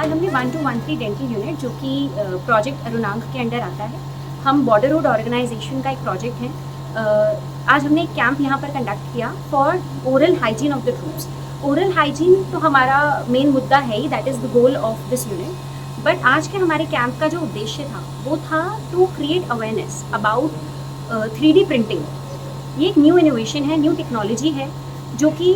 आज हमने 1213 dental unit, जो कि प्रोजेक्ट अरुणांक के अंडर आता है, हम बॉर्डरहुड ऑर्गेनाइजेशन का एक प्रोजेक्ट है। आज हमने एक कैंप यहाँ पर कंडक्ट किया for oral hygiene of the troops. Oral hygiene तो हमारा मेन मुद्दा है ही, that is the goal of this unit. But आज के हमारे कैंप का जो उद्देश्य था वो था to create awareness about 3D printing. ये एक न्यू इनोवेशन है, न्यू टेक्नोलॉजी है, जो कि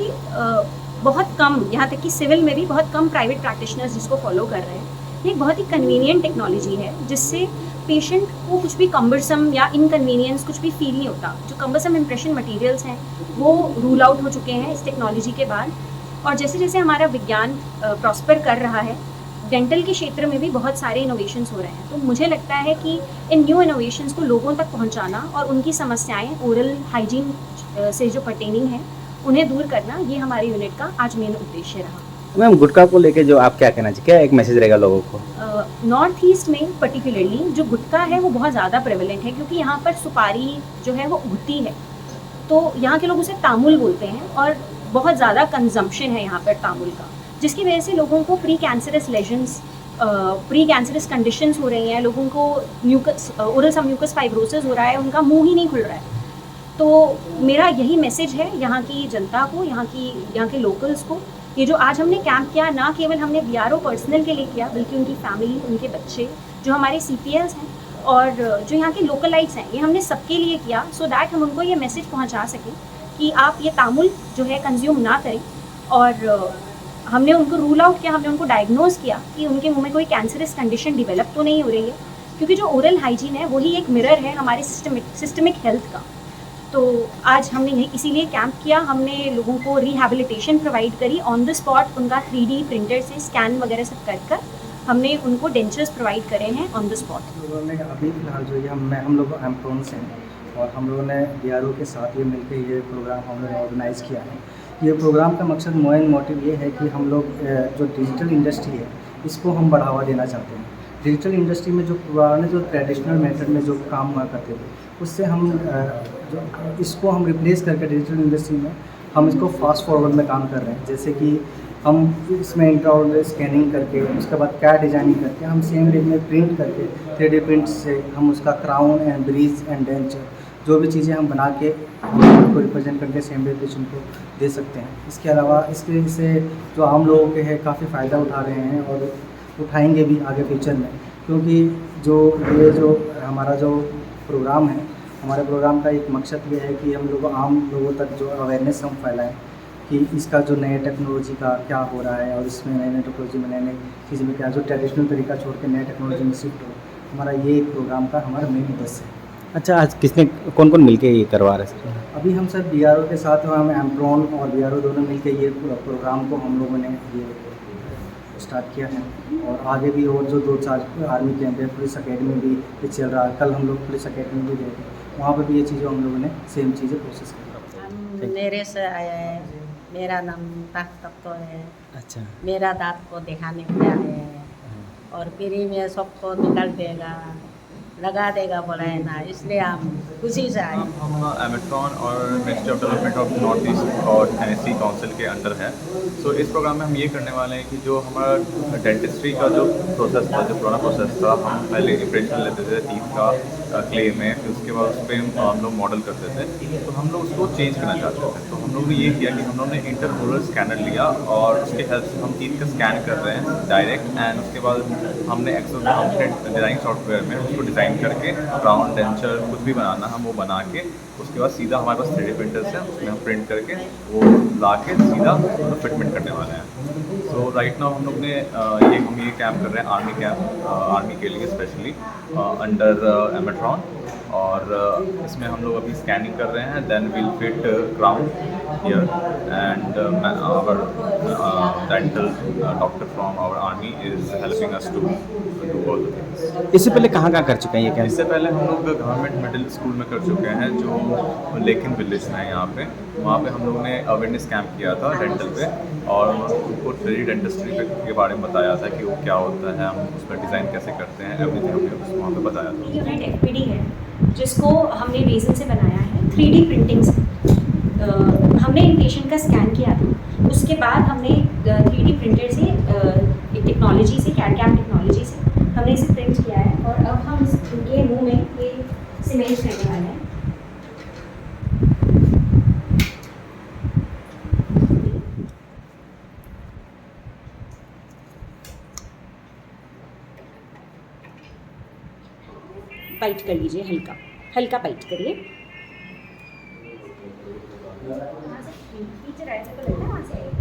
बहुत कम, यहाँ तक कि सिविल में भी बहुत कम प्राइवेट प्रैक्टिशनर्स जिसको फॉलो कर रहे हैं। ये एक बहुत ही कन्वीनियंट टेक्नोलॉजी है जिससे पेशेंट को कुछ भी कम्बरसम या इनकन्वीनियंस कुछ भी फील नहीं होता। जो कम्बरसम इम्प्रेशन मटेरियल्स हैं वो रूल आउट हो चुके हैं इस टेक्नोलॉजी के बाद। और जैसे जैसे हमारा विज्ञान प्रॉस्पर कर रहा है, डेंटल के क्षेत्र में भी बहुत सारे इनोवेशंस हो रहे हैं। तो मुझे लगता है कि इन न्यू इनोवेशंस को लोगों तक पहुंचाना और उनकी समस्याएं ओरल हाइजीन से जो पर्टेनिंग है उन्हें दूर करना, ये हमारे यूनिट का आज मेन उद्देश्य रहा। मैम, गुटखा को लेके जो आप क्या कहना चाहिए, क्या एक मैसेज रहेगा लोगों को? नॉर्थ ईस्ट में पर्टिकुलरली जो गुटखा है वो बहुत ज़्यादा प्रेवलेंट है, क्योंकि यहाँ पर सुपारी जो है वो उगती है, तो यहाँ के लोग उसे तामुल बोलते हैं और बहुत ज़्यादा कंजम्पशन है यहाँ पर तामुल का, जिसकी वजह से लोगों को pre cancerous lesions, pre cancerous conditions हो रही हैं, लोगों को म्यूकस, ओरल सबम्यूकस फाइब्रोसिस हो रहा है, उनका मुंह ही नहीं खुल रहा है। तो मेरा यही मैसेज है यहाँ की जनता को, यहाँ के लोकल्स को। ये जो आज हमने कैंप किया, ना केवल हमने BRO पर्सनल के लिए किया, बल्कि उनकी फैमिली, उनके बच्चे, जो हमारे CPLs हैं और जो यहाँ के लोकलाइट्स हैं, ये हमने सबके लिए किया, सो दैट हम उनको ये मैसेज पहुँचा सकें कि आप ये तामुल जो है कंज्यूम ना करें। और हमने उनको रूल आउट किया, हमने उनको डायग्नोज किया कि उनके मुंह में कोई कैंसरस कंडीशन डेवलप तो नहीं हो रही है, क्योंकि जो ओरल हाइजीन है वही एक मिरर है हमारे सिस्टमिक हेल्थ का। तो आज हमने इसीलिए कैंप किया, हमने लोगों को रिहैबिलिटेशन प्रोवाइड करी ऑन द स्पॉट, उनका 3D प्रिंटर से स्कैन वगैरह सब कर हमने उनको डेंचर्स प्रोवाइड करे हैं ऑन द स्पॉट। हम लोगों ने अभी फिलहाल जो ये हम लोग एम्प्रोन से हैं और हम लोगों ने BRO के साथ ये मिलकर ये प्रोग्राम हम लोगों ने ऑर्गेनाइज़ किया है। ये प्रोग्राम का मकसद मेन मोटिव ये है कि हम लोग जो डिजिटल इंडस्ट्री है इसको हम बढ़ावा देना चाहते हैं। डिजिटल इंडस्ट्री में जो पुराने जो ट्रेडिशनल मेथड में जो काम हुआ करते थे, उससे हम जो इसको हम रिप्लेस करके डिजिटल इंडस्ट्री में हम इसको फास्ट फॉरवर्ड में काम कर रहे हैं। जैसे कि हम इसमें इंट्राऑरल स्कैनिंग करके, उसके बाद CAD डिजाइनिंग करके, हम सेम डे में प्रिंट करके 3D प्रिंट से हम उसका crown and bridge and denture जो भी चीज़ें हम बना के को रिप्रेजेंट करके सेम डे पेशेंट को दे सकते हैं। इसके अलावा इसके से जो आम लोगों के हैं काफ़ी फ़ायदा उठा रहे हैं और उठाएंगे भी आगे फ्यूचर में, क्योंकि ये जो हमारा जो प्रोग्राम है, हमारे प्रोग्राम का एक मकसद ये है कि हम लोग आम लोगों तक जो अवेयरनेस हम फैलाएं कि इसका जो नए टेक्नोलॉजी का क्या हो रहा है और इसमें नए टेक्नोलॉजी में नए चीज़ में क्या, जो ट्रेडिशनल तरीका छोड़ के नए टेक्नोलॉजी में शिफ्ट हो। हमारा ये एक प्रोग्राम का हमारा मेन उद्देश्य है। अच्छा, आज कौन कौन मिलके ये करवा रहे हैं? अभी हम सब BRO के साथ, हम एम्प्रोन और BRO दोनों मिलकर ये प्रोग्राम को हम लोगों ने ये स्टार्ट किया है। और आगे भी और जो 2-4 आर्मी कैंप है, पुलिस अकेडमी भी ये चल रहा है। कल हम लोग पुलिस अकेडमी भी गए थे, वहाँ पर भी ये चीज़ें हम लोगों ने सेम चीज़ें प्रोसेस की। हम नेरे से आए हैं, मेरा नाम तख्तो है। अच्छा, मेरा दांत को दिखाने के लिए आए हैं और फ्री में सबको निकाल देगा, लगा देगा बोला है ना, इसलिए हम खुशी से आए। हम एमेट्रॉन और ministry of development of north east और टेनेसी काउंसिल के अंडर है। सो इस प्रोग्राम में हम ये करने वाले हैं कि जो हमारा डेंटिस्ट्री का जो प्रोसेस था, जो पुराना प्रोसेस था, हम पहले इम्प्रेशन लेते थे टीथ का क्ले में, फिर उसके बाद उस पर हम लोग मॉडल करते थे, तो हम लोग उसको चेंज करना चाहते थे। तो हम लोग ने ये किया कि हम लोग ने इंटरमोलर स्कैनर लिया और उसके हेल्प से हम टीथ का स्कैन कर रहे हैं डायरेक्ट, एंड उसके बाद हमने एक्सेल डिज़ाइन सॉफ्टवेयर में उसको डिज़ाइन करके राउंड डेंचर कुछ भी बनाना हम वो बना के उसके बाद सीधा हमारे पास 3D प्रिंटर्स है, उसमें हम प्रिंट करके वो ला के सीधा फिटमेंट करने वाले हैं। सो राइट नाउ हम लोग ने ये कैंप कर रहे हैं आर्मी कैंप, आर्मी के लिए स्पेशली अंडर एमेट्रॉन, और इसमें हम लोग अभी स्कैनिंग कर रहे हैं, then will fit crown here and our dental doctor from our army is helping us to do all the things. इससे पहले कहाँ कर चुके हैं ये कैंप? इससे पहले हम लोग गवर्नमेंट मिडिल स्कूल में कर चुके हैं, जो लेकिन विलेज है यहाँ पे, वहाँ पे हम लोग ने अवेयरनेस कैंप किया था डेंटल पे, और उनको 3D डेंटिस्ट्री के बारे में बताया था कि वो क्या होता है, हम उसमें डिज़ाइन कैसे करते हैं, एवरीथिंग हमने वहाँ पे बताया था। यूनिट FPD है जिसको हमने रेजिन से बनाया है 3D प्रिंटिंग से। हमने इन पेशेंट का स्कैन किया था, उसके बाद हमने 3D प्रिंटर से एक टेक्नोलॉजी से इमेज रहने वाला है। बाइट कर लीजिए, हल्का हल्का बाइट करिए। टीचर ऐसे तो लगता है वहाँ से आएगी।